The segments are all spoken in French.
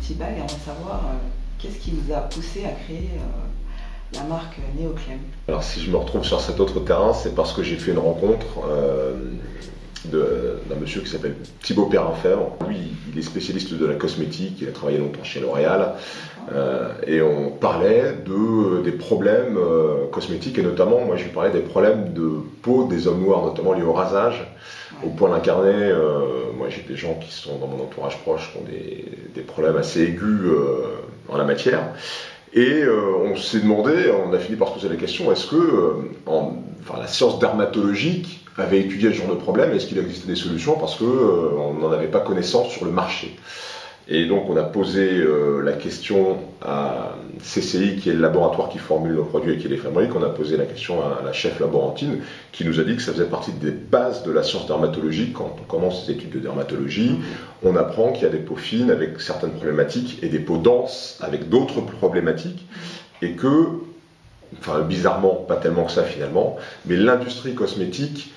Teabag, aimerait savoir qu'est-ce qui vous a poussé à créer la marque Neoclaim. Alors si je me retrouve sur cet autre terrain, c'est parce que j'ai fait une rencontre d'un monsieur qui s'appelle Thibaut Perrin-Fèvre. Lui, il est spécialiste de la cosmétique, il a travaillé longtemps chez L'Oréal, et on parlait des problèmes cosmétiques, et notamment, moi je lui parlais des problèmes de peau des hommes noirs, notamment liés au rasage, au point d'incarner. Moi j'ai des gens qui sont dans mon entourage proche qui ont des problèmes assez aigus en la matière. Et on s'est demandé, on a fini par se poser la question, est-ce que la science dermatologique avait étudié ce genre de problème, est-ce qu'il existait des solutions, parce qu'on n'en avait pas connaissance sur le marché. Et donc on a posé la question à CCI, qui est le laboratoire qui formule nos produits et qui les fabrique. On a posé la question à la chef laborantine, qui nous a dit que ça faisait partie des bases de la science dermatologique. Quand on commence les études de dermatologie, on apprend qu'il y a des peaux fines avec certaines problématiques et des peaux denses avec d'autres problématiques, et que, enfin bizarrement, pas tellement que ça finalement, mais l'industrie cosmétique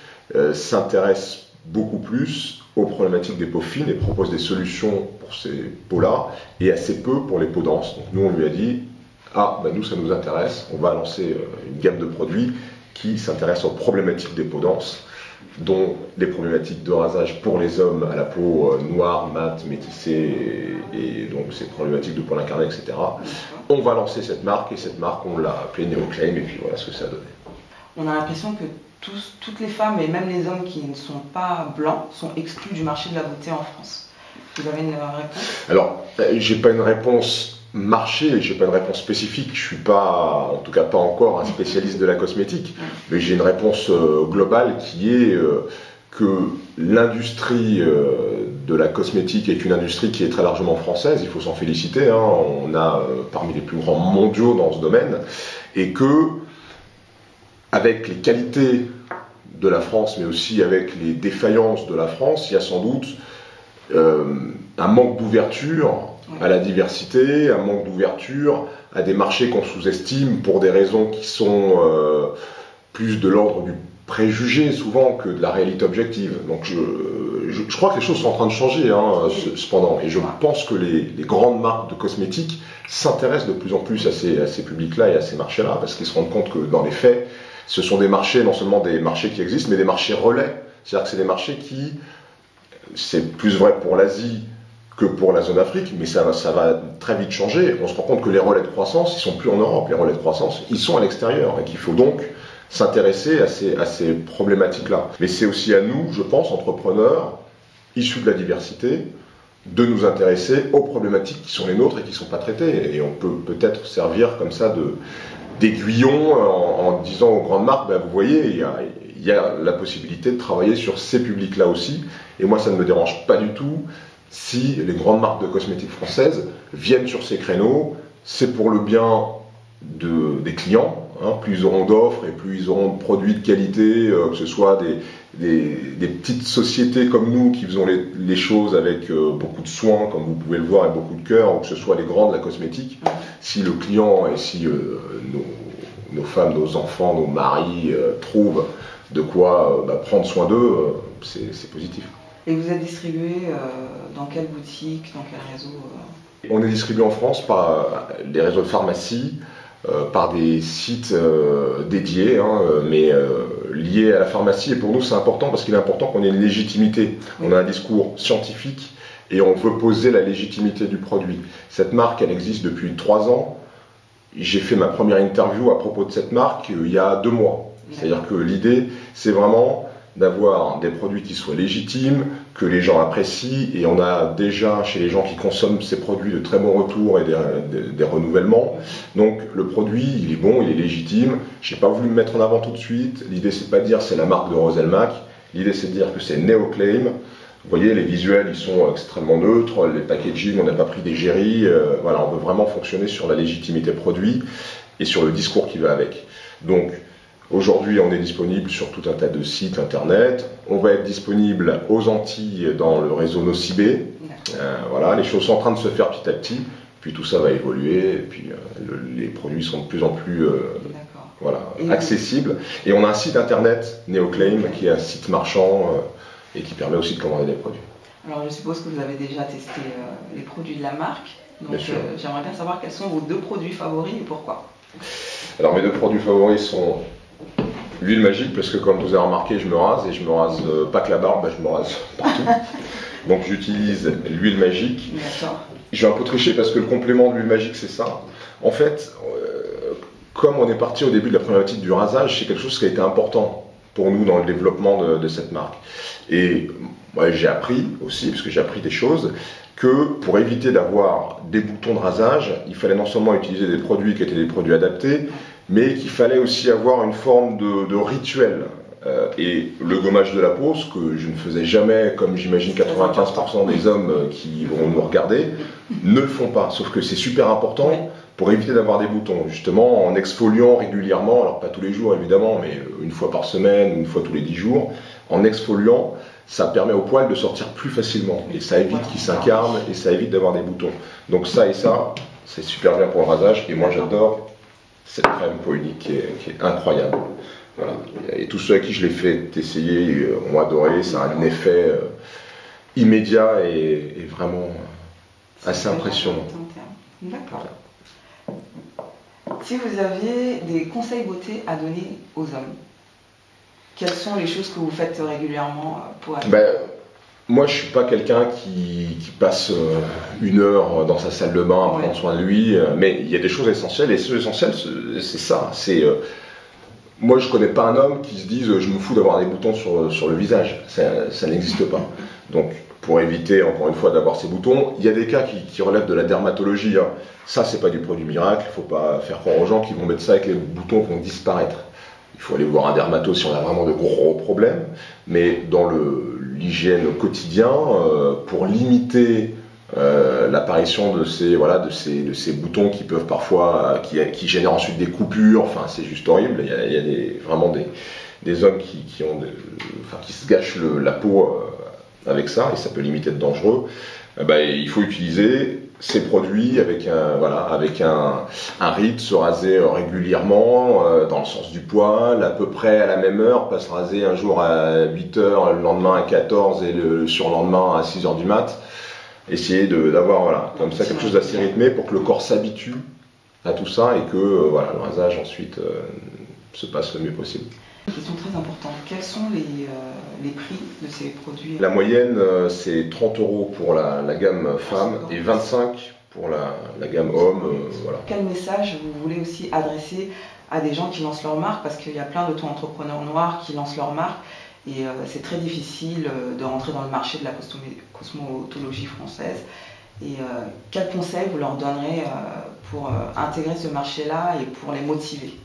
s'intéresse beaucoup plus aux problématiques des peaux fines et propose des solutions pour ces peaux-là, et assez peu pour les peaux denses. Donc nous, on lui a dit, nous ça nous intéresse, on va lancer une gamme de produits qui s'intéressent aux problématiques des peaux denses, dont les problématiques de rasage pour les hommes à la peau noire, mate, métissée, et donc ces problématiques de poils incarnés, etc. On va lancer cette marque, et cette marque, on l'a appelée Neoclaim, et puis voilà ce que ça a donné. On a l'impression que toutes les femmes, et même les hommes qui ne sont pas blancs, sont exclus du marché de la beauté en France. Vous avez une réponse? Alors, j'ai pas une réponse marché, j'ai pas une réponse spécifique, je suis pas, en tout cas pas encore un spécialiste de la cosmétique, mais j'ai une réponse globale qui est que l'industrie de la cosmétique est une industrie qui est très largement française, il faut s'en féliciter, hein. On a parmi les plus grands mondiaux dans ce domaine, et que avec les qualités de la France, mais aussi avec les défaillances de la France, il y a sans doute un manque d'ouverture à la diversité, un manque d'ouverture à des marchés qu'on sous-estime pour des raisons qui sont plus de l'ordre du préjugé souvent que de la réalité objective. Donc je crois que les choses sont en train de changer, hein, cependant, et je pense que les grandes marques de cosmétiques s'intéressent de plus en plus à ces publics-là et à ces marchés-là, parce qu'ils se rendent compte que dans les faits, ce sont des marchés, non seulement des marchés qui existent, mais des marchés relais. C'est-à-dire que c'est des marchés qui, c'est plus vrai pour l'Asie que pour la zone Afrique, mais ça va très vite changer. On se rend compte que les relais de croissance, ils ne sont plus en Europe, les relais de croissance, ils sont à l'extérieur, et qu'il faut donc s'intéresser à ces problématiques-là. Mais c'est aussi à nous, je pense, entrepreneurs, issus de la diversité, de nous intéresser aux problématiques qui sont les nôtres et qui ne sont pas traitées. Et on peut peut-être servir comme ça d'aiguillon en disant aux grandes marques, vous voyez, il y a la possibilité de travailler sur ces publics-là aussi. Et moi, ça ne me dérange pas du tout si les grandes marques de cosmétiques françaises viennent sur ces créneaux. C'est pour le bien des clients. Hein. Plus ils auront d'offres et plus ils auront de produits de qualité, que ce soit des petites sociétés comme nous qui faisons les choses avec beaucoup de soin, comme vous pouvez le voir, et beaucoup de cœur, ou que ce soit les grands de la cosmétique. Si le client et si nos femmes, nos enfants, nos maris trouvent de quoi prendre soin d'eux, c'est positif. Et vous êtes distribué dans quelle boutique, dans quel réseau On est distribué en France par les réseaux de pharmacie, par des sites dédiés, mais liés à la pharmacie. Et pour nous, c'est important parce qu'il est important qu'on ait une légitimité. On a un discours scientifique et on veut poser la légitimité du produit. Cette marque, elle existe depuis 3 ans. J'ai fait ma première interview à propos de cette marque il y a 2 mois. C'est-à-dire que l'idée, c'est vraiment d'avoir des produits qui soient légitimes, que les gens apprécient, et on a déjà chez les gens qui consomment ces produits de très bons retours et des renouvellements. Donc le produit, il est bon, il est légitime. Je n'ai pas voulu me mettre en avant tout de suite. L'idée, c'est pas de dire c'est la marque de Roselmac. L'idée, c'est de dire que c'est Neoclaim. Vous voyez, les visuels, ils sont extrêmement neutres. Les packaging, on n'a pas pris des géris. Voilà, on veut vraiment fonctionner sur la légitimité produit et sur le discours qui va avec. Donc, aujourd'hui, on est disponible sur tout un tas de sites internet. On va être disponible aux Antilles dans le réseau Nocibé. Voilà, les choses sont en train de se faire petit à petit. Puis tout ça va évoluer. Et puis les produits sont de plus en plus accessibles. Et on a un site internet, Neoclaim, qui est un site marchand et qui permet aussi de commander des produits. Alors je suppose que vous avez déjà testé les produits de la marque. Donc j'aimerais bien savoir quels sont vos 2 produits favoris et pourquoi. Alors mes 2 produits favoris sont l'huile magique, parce que comme vous avez remarqué, je me rase, et je me rase pas que la barbe, je me rase partout. Donc j'utilise l'huile magique. Je vais un peu tricher parce que le complément de l'huile magique, c'est ça. En fait, comme on est parti au début de la problématique du rasage, c'est quelque chose qui a été important pour nous dans le développement de cette marque. Et moi, j'ai appris aussi, parce que j'ai appris des choses, que pour éviter d'avoir des boutons de rasage, il fallait non seulement utiliser des produits qui étaient des produits adaptés, mais qu'il fallait aussi avoir une forme de rituel. Et le gommage de la peau, ce que je ne faisais jamais, comme j'imagine 95% des hommes qui vont nous regarder, ne le font pas. Sauf que c'est super important pour éviter d'avoir des boutons. Justement, en exfoliant régulièrement, alors pas tous les jours évidemment, mais une fois par semaine, une fois tous les 10 jours, en exfoliant, ça permet au poil de sortir plus facilement. Et ça évite qu'il s'incarne et ça évite d'avoir des boutons. Donc ça et ça, c'est super bien pour le rasage. Et moi j'adore cette crème peau unique qui est incroyable. Voilà. Et tous ceux à qui je l'ai fait essayer ont adoré, ça a un effet immédiat et vraiment assez impressionnant. D'accord. Si vous aviez des conseils beauté à donner aux hommes, quelles sont les choses que vous faites régulièrement pour être... Moi, je ne suis pas quelqu'un qui passe 1 heure dans sa salle de bain à prendre soin de lui, mais il y a des choses essentielles, et ce essentiel, c'est ça. Moi, je ne connais pas un homme qui se dise « je me fous d'avoir des boutons sur le visage ». Ça n'existe pas. Donc, pour éviter, encore une fois, d'avoir ces boutons, il y a des cas qui relèvent de la dermatologie. Hein. Ça, c'est pas du produit miracle. Il ne faut pas faire croire aux gens qui vont mettre ça et que les boutons vont disparaître. Il faut aller voir un dermato si on a vraiment de gros problèmes. Mais dans l'hygiène au quotidien, pour limiter l'apparition de ces boutons qui peuvent parfois, qui génèrent ensuite des coupures, enfin c'est juste horrible. Il y a vraiment des hommes qui se gâchent la peau avec ça, et ça peut limiter d'être dangereux. Il faut utiliser ces produits avec un rythme, se raser régulièrement dans le sens du poil, à peu près à la même heure, pas se raser un jour à 8h, le lendemain à 14 et le surlendemain à 6h du mat. Essayer d'avoir comme ça quelque chose d'assez rythmé pour que le corps s'habitue à tout ça et que le rasage ensuite se passe le mieux possible. Une question très importante, quels sont les prix de ces produits? La moyenne, c'est 30 € pour la gamme femme et 25 pour la gamme homme. Voilà. Quel message vous voulez aussi adresser à des gens qui lancent leur marque? Parce qu'il y a plein d'auto-entrepreneurs noirs qui lancent leur marque et c'est très difficile de rentrer dans le marché de la cosmétologie française. Et quel conseil vous leur donnerez pour intégrer ce marché-là et pour les motiver?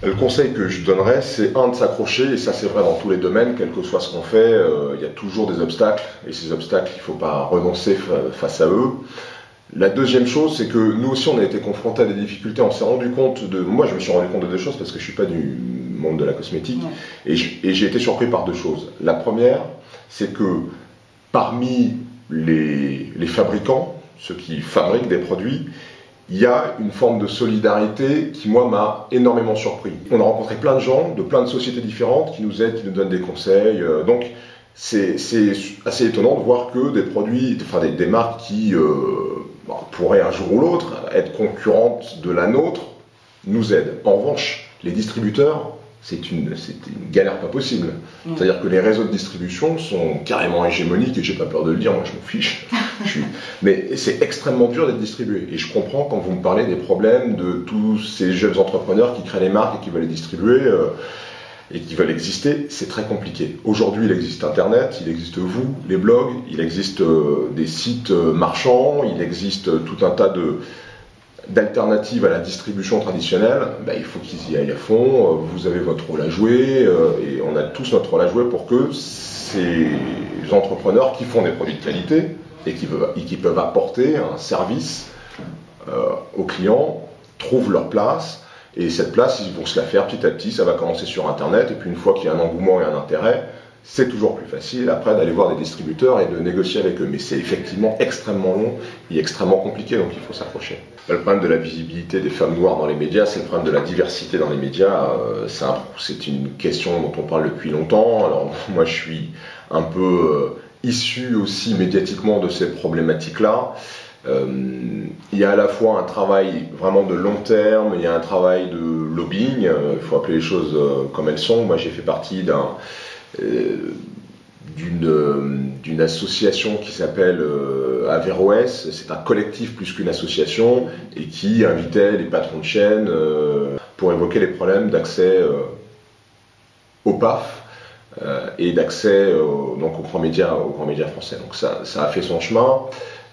Le conseil que je donnerais, c'est de s'accrocher, et ça c'est vrai dans tous les domaines, quel que soit ce qu'on fait, il y a toujours des obstacles, et ces obstacles, il ne faut pas renoncer face à eux. La deuxième chose, c'est que nous aussi on a été confrontés à des difficultés, on s'est rendu compte moi je me suis rendu compte de 2 choses, parce que je ne suis pas du monde de la cosmétique, et j'ai été surpris par 2 choses. La première, c'est que parmi les fabricants, ceux qui fabriquent des produits, il y a une forme de solidarité qui, moi, m'a énormément surpris. On a rencontré plein de gens, de plein de sociétés différentes, qui nous aident, qui nous donnent des conseils. Donc, c'est assez étonnant de voir que des produits, des marques qui pourraient un jour ou l'autre être concurrentes de la nôtre, nous aident. En revanche, les distributeurs, c'est une galère pas possible. C'est-à-dire que les réseaux de distribution sont carrément hégémoniques, et j'ai pas peur de le dire, moi je m'en fiche. Mais c'est extrêmement dur d'être distribué. Et je comprends quand vous me parlez des problèmes de tous ces jeunes entrepreneurs qui créent les marques et qui veulent les distribuer et qui veulent exister, c'est très compliqué. Aujourd'hui, il existe Internet, il existe vous, les blogs, il existe des sites marchands, il existe tout un tas d'alternatives à la distribution traditionnelle. Il faut qu'ils y aillent à fond, vous avez votre rôle à jouer, et on a tous notre rôle à jouer pour que ces entrepreneurs qui font des produits de qualité et qui peuvent apporter un service aux clients trouvent leur place, et cette place, ils vont se la faire petit à petit, ça va commencer sur Internet, et puis une fois qu'il y a un engouement et un intérêt, c'est toujours plus facile après d'aller voir des distributeurs et de négocier avec eux. Mais c'est effectivement extrêmement long et extrêmement compliqué, donc il faut s'accrocher. Le problème de la visibilité des femmes noires dans les médias, c'est le problème de la diversité dans les médias. C'est une question dont on parle depuis longtemps. Alors moi je suis un peu issu aussi médiatiquement de ces problématiques-là. Il y a à la fois un travail vraiment de long terme, il y a un travail de lobbying, il faut appeler les choses comme elles sont. Moi j'ai fait partie d'une association qui s'appelle Averroès. C'est un collectif plus qu'une association et qui invitait les patrons de chaînes pour évoquer les problèmes d'accès au PAF et d'accès aux grands médias français. Donc ça a fait son chemin.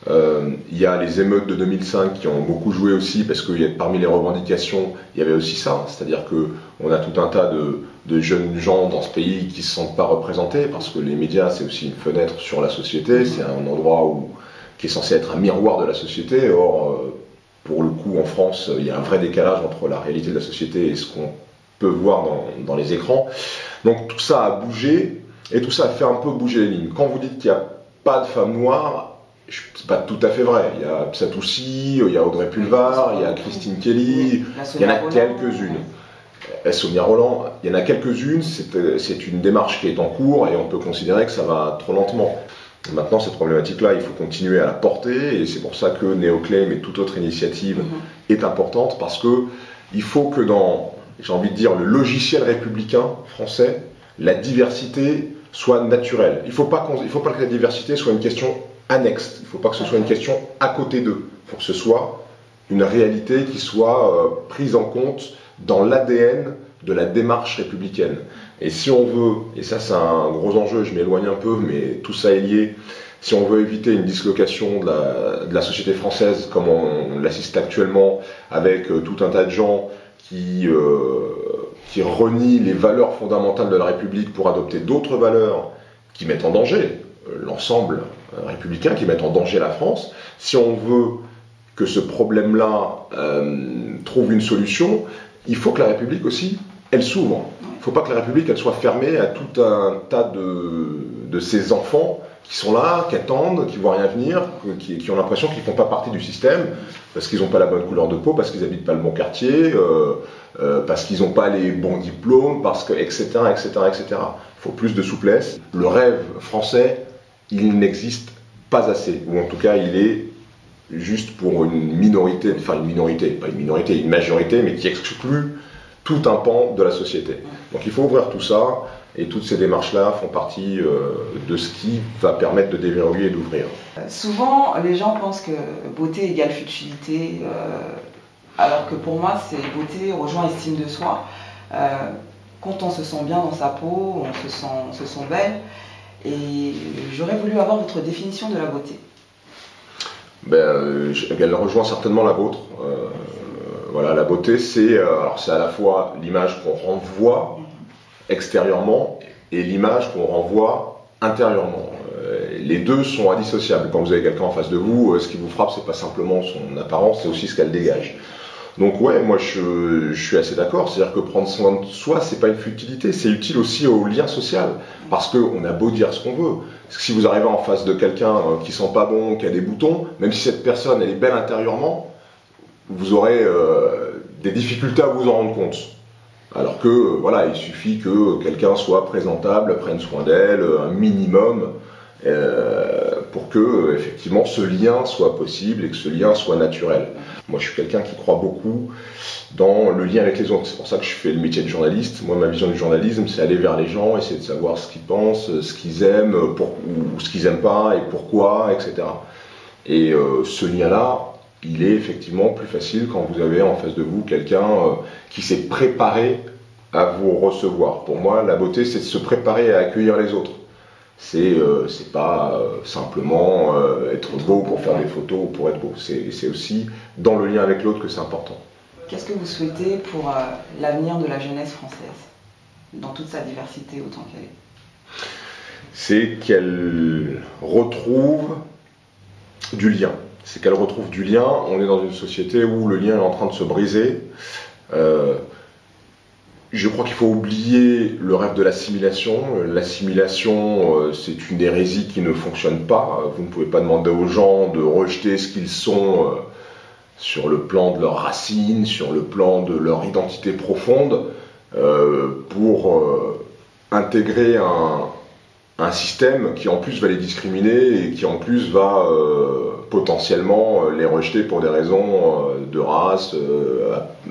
Il y a les émeutes de 2005 qui ont beaucoup joué aussi, parce que parmi les revendications, il y avait aussi ça, c'est-à-dire qu'on a tout un tas de jeunes gens dans ce pays qui ne se sentent pas représentés, parce que les médias, c'est aussi une fenêtre sur la société, c'est un endroit qui est censé être un miroir de la société. Or, pour le coup, en France, il y a un vrai décalage entre la réalité de la société et ce qu'on peut voir dans les écrans. Donc tout ça a bougé, et tout ça a fait un peu bouger les lignes. Quand vous dites qu'il n'y a pas de femmes noires, c'est pas tout à fait vrai. Il y a Psatoussi, il y a Audrey Pulvar, il y a Christine Kelly, il y en a quelques-unes. Sonia Rolland, il y en a quelques-unes, c'est une démarche qui est en cours et on peut considérer que ça va trop lentement. Maintenant, cette problématique-là, il faut continuer à la porter, et c'est pour ça que Neoclaim et toute autre initiative est importante, parce que il faut que dans, j'ai envie de dire, le logiciel républicain français, la diversité soit naturelle. Il ne faut pas que la diversité soit une question annexe. Il ne faut pas que ce soit une question à côté d'eux. Il faut que ce soit une réalité qui soit prise en compte dans l'ADN de la démarche républicaine. Et si on veut, et ça c'est un gros enjeu, je m'éloigne un peu, mais tout ça est lié, si on veut éviter une dislocation de la société française comme on l'assiste actuellement, avec tout un tas de gens qui renient les valeurs fondamentales de la République pour adopter d'autres valeurs qui mettent en danger l'ensemble républicain, qui mettent en danger la France, si on veut que ce problème-là trouve une solution, il faut que la République aussi, elle s'ouvre. Il ne faut pas que la République, elle soit fermée à tout un tas de ces enfants qui sont là, qui attendent, qui ne voient rien venir, qui ont l'impression qu'ils ne font pas partie du système, parce qu'ils n'ont pas la bonne couleur de peau, parce qu'ils n'habitent pas le bon quartier, parce qu'ils n'ont pas les bons diplômes, parce que, etc., etc., etc. Il faut plus de souplesse. Le rêve français, il n'existe pas assez, ou en tout cas il est juste pour une minorité, enfin une minorité, pas une minorité, une majorité, mais qui exclut tout un pan de la société. Donc il faut ouvrir tout ça, et toutes ces démarches-là font partie de ce qui va permettre de déverrouiller et d'ouvrir. Souvent, les gens pensent que beauté égale futilité, alors que pour moi, c'est beauté rejoint estime de soi. Quand on se sent bien dans sa peau, on se sent belle. Et j'aurais voulu avoir votre définition de la beauté. Elle rejoint certainement la vôtre. Voilà, la beauté, c'est à la fois l'image qu'on renvoie extérieurement et l'image qu'on renvoie intérieurement. Les deux sont indissociables. Quand vous avez quelqu'un en face de vous, ce qui vous frappe, c'est pas simplement son apparence, c'est aussi ce qu'elle dégage. Donc ouais, moi je suis assez d'accord, c'est-à-dire que prendre soin de soi, c'est pas une futilité, c'est utile aussi au lien social, parce qu'on a beau dire ce qu'on veut. Parce que si vous arrivez en face de quelqu'un qui sent pas bon, qui a des boutons, même si cette personne elle est belle intérieurement, vous aurez des difficultés à vous en rendre compte. Alors que voilà, il suffit que quelqu'un soit présentable, prenne soin d'elle, un minimum, pour que effectivement ce lien soit possible et que ce lien soit naturel. Moi je suis quelqu'un qui croit beaucoup dans le lien avec les autres, c'est pour ça que je fais le métier de journaliste. Moi ma vision du journalisme, c'est aller vers les gens, essayer de savoir ce qu'ils pensent, ce qu'ils aiment, ou ce qu'ils n'aiment pas et pourquoi, etc. Et ce lien-là, il est effectivement plus facile quand vous avez en face de vous quelqu'un qui s'est préparé à vous recevoir. Pour moi, la beauté, c'est de se préparer à accueillir les autres. C'est pas simplement être beau pour faire des photos ou pour être beau. C'est aussi dans le lien avec l'autre que c'est important. Qu'est-ce que vous souhaitez pour l'avenir de la jeunesse française, dans toute sa diversité autant qu'elle est? C'est qu'elle retrouve du lien. C'est qu'elle retrouve du lien. On est dans une société où le lien est en train de se briser. Je crois qu'il faut oublier le rêve de l'assimilation. L'assimilation, c'est une hérésie qui ne fonctionne pas. Vous ne pouvez pas demander aux gens de rejeter ce qu'ils sont sur le plan de leurs racines, sur le plan de leur identité profonde, pour intégrer un système qui en plus va les discriminer et qui en plus va potentiellement les rejeter pour des raisons de race,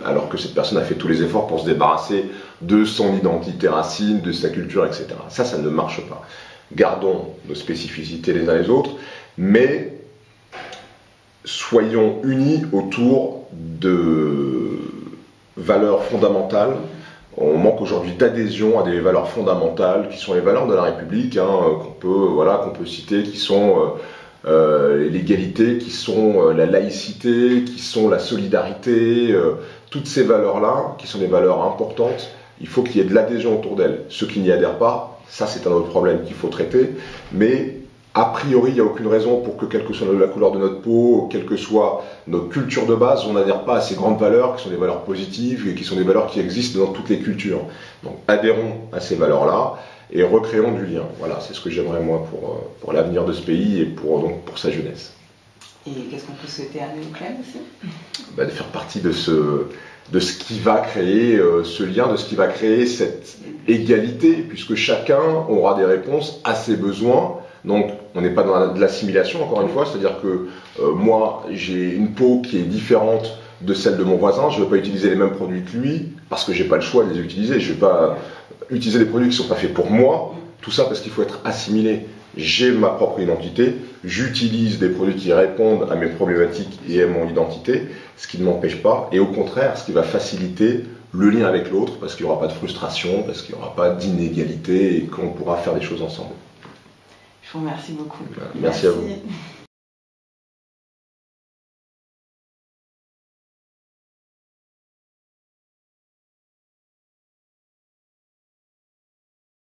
alors que cette personne a fait tous les efforts pour se débarrasser de son identité racine, de sa culture, etc. Ça ne marche pas. Gardons nos spécificités les uns les autres, mais soyons unis autour de valeurs fondamentales. On manque aujourd'hui d'adhésion à des valeurs fondamentales qui sont les valeurs de la République, qu'on peut citer, qui sont l'égalité, qui sont la laïcité, qui sont la solidarité, toutes ces valeurs-là, qui sont des valeurs importantes, il faut qu'il y ait de l'adhésion autour d'elles. Ceux qui n'y adhèrent pas, ça c'est un autre problème qu'il faut traiter, mais a priori, il n'y a aucune raison pour que, quelle que soit la couleur de notre peau, quelle que soit notre culture de base, on n'adhère pas à ces grandes valeurs qui sont des valeurs positives et qui sont des valeurs qui existent dans toutes les cultures. Donc adhérons à ces valeurs-là et recréons du lien. Voilà, c'est ce que j'aimerais moi pour l'avenir de ce pays et pour sa jeunesse. Et qu'est-ce qu'on peut souhaiter à nous, Clem, aussi? De faire partie de ce qui va créer ce lien, de ce qui va créer cette égalité, puisque chacun aura des réponses à ses besoins. Donc, on n'est pas dans de l'assimilation, encore une fois, c'est-à-dire que moi, j'ai une peau qui est différente de celle de mon voisin, je ne vais pas utiliser les mêmes produits que lui, parce que je n'ai pas le choix de les utiliser, je ne vais pas utiliser des produits qui ne sont pas faits pour moi, tout ça parce qu'il faut être assimilé. J'ai ma propre identité, j'utilise des produits qui répondent à mes problématiques et à mon identité, ce qui ne m'empêche pas, et au contraire, ce qui va faciliter le lien avec l'autre, parce qu'il n'y aura pas de frustration, parce qu'il n'y aura pas d'inégalité, et qu'on pourra faire des choses ensemble. Je vous remercie beaucoup. Merci à vous.